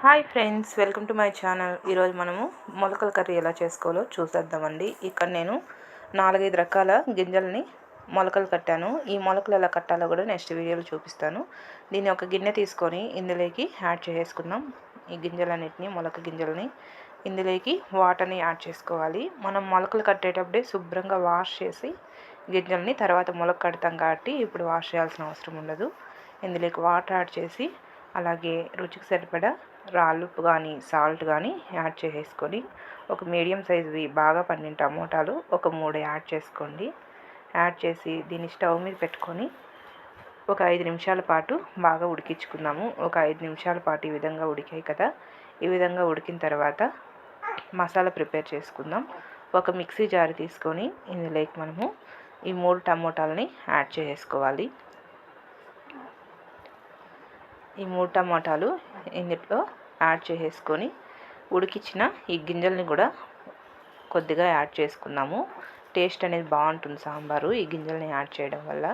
Hi friends, welcome to my channel. ఈరోజు మనము మొలకల కర్రీ ఎలా చేసుకోవాలో చూసేద్దామండి. ఇక్కడ నేను 4-5 రకాల గింజల్ని మొలకలు కట్టాను. ఈ మొలకలు ఎలా కట్టాలో కూడా నెక్స్ట్ వీడియోలో చూపిస్తాను. దీన్ని ఒక గిన్నె తీసుకొని ఇందులోకి యాడ్ చేసుకుందాం. ఈ గింజలన్నిటిని, మొలక గింజల్ని ఇందులోకి వాటర్ని యాడ్ చేసుకోవాలి. మనం మొలకలు కట్టేటప్పుడే శుభ్రంగా వాష్ చేసి గింజల్ని తర్వాత మొలక కడతాం కాబట్టి ఇప్పుడు వాష్ చేయాల్సిన అవసరం ఉండదు. ఇందులోకి వాటర్ యాడ్ చేసి అలాగే రుచికి సరిపడా రాళ్ళుప్పు కానీ సాల్ట్ కానీ యాడ్ చేసేసుకొని ఒక మీడియం సైజువి బాగా పండిన టమోటాలు ఒక 3 యాడ్ చేసుకోండి. యాడ్ చేసి దీన్ని స్టవ్ మీద పెట్టుకొని ఒక 5 నిమిషాల పాటు బాగా ఉడికించుకుందాము. ఒక 5 నిమిషాల పాటు ఈ విధంగా ఉడికాయి కదా. ఈ విధంగా ఉడికిన తర్వాత మసాలా ప్రిపేర్ చేసుకుందాం. ఒక మిక్సీ జార్ తీసుకొని ఇందులోకి మనము ఈ 3 టమోటాలని యాడ్ చేసుకోవాలి. ఈ 3 టమాటాలు ఇందులో యాడ్ చేసేసుకొని ఉడికించిన ఈ గింజల్ని కూడా కొద్దిగా యాడ్ చేసుకున్నాము. టేస్ట్ అనేది బాగుంటుంది సాంబారు ఈ గింజల్ని యాడ్ చేయడం వల్ల.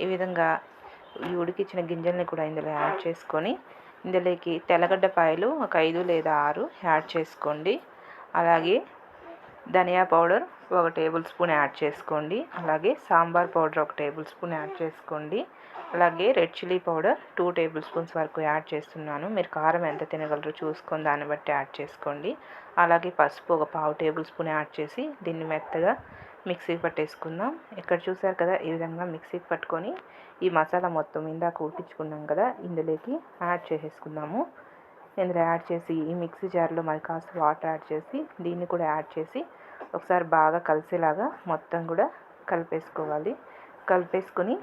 ఈ విధంగా ఈ ఉడికించిన గింజల్ని కూడా ఇందులో యాడ్ చేసుకొని ఇందులోకి తెల్లగడ్డపాయలు ఒక 5 లేదా 6 యాడ్ చేసుకోండి. అలాగే ధనియా పౌడర్ 1 టేబుల్ స్పూన్ యాడ్ చేసుకోండి. అలాగే sambar powder 1 table spoon add చేసుకోండి. అలాగే red chilli powder 2 table spoons వరకు యాడ్ చేస్తున్నాను. మీరు కారం ఎంత తినగలరో చూసుకొని దాన్ని బట్టి యాడ్ చేసుకోండి. అలాగే పసుపు 1/4 టేబుల్ స్పూన్ యాడ్ చేసి దీన్ని మెత్తగా మిక్సీకి పట్టేసుకుందాం. ఇక్కడ చూసారు కదా, ఈ విధంగా మిక్సీకి పట్టుకొని ఈ మసాలా మొత్తం ఇందాక ఉడికించుకున్నాం కదా ఇందులోకి యాడ్ చేసేసుకుందాము. ఇందులో యాడ్ చేసి ఈ మిక్సీ జార్లో మరి కాస్త వాటర్ యాడ్ చేసి దీన్ని కూడా యాడ్ చేసి ఒకసారి బాగా కలిసేలాగా మొత్తం కూడా కలిపేసుకోవాలి. కలిపేసుకొని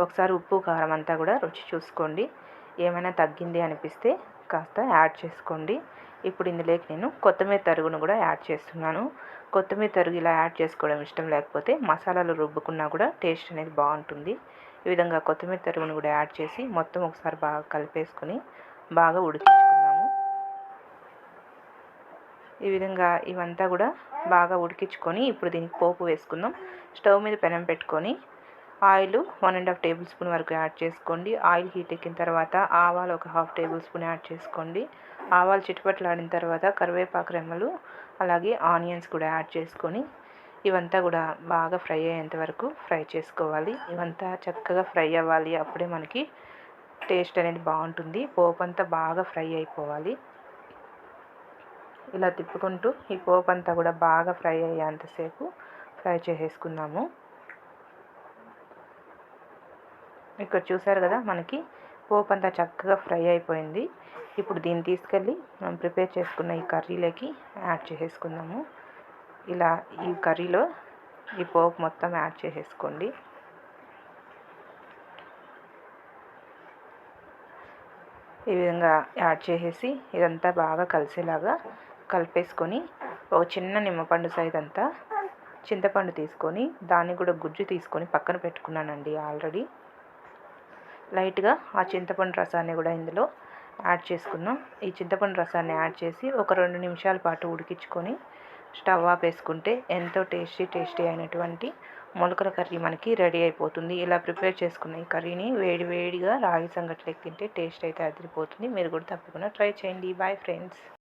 ఒకసారి ఉప్పు కారం అంతా కూడా రుచి చూసుకోండి. ఏమైనా తగ్గింది అనిపిస్తే కాస్త యాడ్ చేసుకోండి. ఇప్పుడు ఇందులోకి నేను కొత్తిమీర తరుగును కూడా యాడ్ చేస్తున్నాను. కొత్తిమీర తరుగు ఇలా యాడ్ చేసుకోవడం ఇష్టం లేకపోతే మసాలాలు రుబ్బుకున్నా కూడా టేస్ట్ అనేది బాగుంటుంది. ఈ విధంగా కొత్తిమీర తరుగును కూడా యాడ్ చేసి మొత్తం ఒకసారి బాగా కలిపేసుకొని బాగా ఉడికించుకుందాము. ఈ విధంగా ఇవంతా కూడా బాగా ఉడికించుకొని ఇప్పుడు దీనికి పోపు వేసుకుందాం. స్టవ్ మీద పెనం పెట్టుకొని ఆయిల్ 1.5 టేబుల్ స్పూన్ వరకు యాడ్ చేసుకోండి. ఆయిల్ హీట్ ఎక్కిన తర్వాత ఆవాలు 1/2 టేబుల్ స్పూన్ యాడ్ చేసుకోండి. ఆవాలు చిటపట్లాడిన తర్వాత కరివేపాకు రెమ్మలు అలాగే ఆనియన్స్ కూడా యాడ్ చేసుకొని ఇవంతా కూడా బాగా ఫ్రై అయ్యేంత వరకు ఫ్రై చేసుకోవాలి. ఇవంతా చక్కగా ఫ్రై అవ్వాలి. అప్పుడే మనకి టేస్ట్ అనేది బాగుంటుంది. పోపు అంతా బాగా ఫ్రై అయిపోవాలి. ఇలా తిప్పుకుంటూ ఈ పోపు అంతా కూడా బాగా ఫ్రై అయ్యేంతసేపు ఫ్రై చేసేసుకుందాము. ఇక్కడ చూసారు కదా, మనకి పోపు అంతా చక్కగా ఫ్రై అయిపోయింది. ఇప్పుడు దీన్ని తీసుకెళ్ళి మనం ప్రిపేర్ చేసుకున్న ఈ కర్రీలోకి యాడ్ చేసేసుకుందాము. ఇలా ఈ కర్రీలో ఈ పోపు మొత్తం యాడ్ చేసేసుకోండి. ఈ విధంగా యాడ్ చేసేసి ఇదంతా బాగా కలిసేలాగా కలిపేసుకొని ఒక చిన్న నిమ్మపండు సైజ్ అంతా చింతపండు తీసుకొని దాన్ని కూడా గుజ్జు తీసుకొని పక్కన పెట్టుకున్నానండి. ఆల్రెడీ లైట్గా ఆ చింతపండు రసాన్ని కూడా ఇందులో యాడ్ చేసుకుందాం. ఈ చింతపండు రసాన్ని యాడ్ చేసి ఒక 2 నిమిషాల పాటు ఉడికించుకొని స్టవ్ ఆపేసుకుంటే ఎంతో టేస్టీ అయినటువంటి మొలకల కర్రీ మనకి రెడీ అయిపోతుంది. ఇలా ప్రిపేర్ చేసుకున్న ఈ కర్రీని వేడిగా రాగి సంగటిలోకి తింటే టేస్ట్ అయితే అదిరిపోతుంది. మీరు కూడా తప్పకుండా ట్రై చేయండి. Bye friends.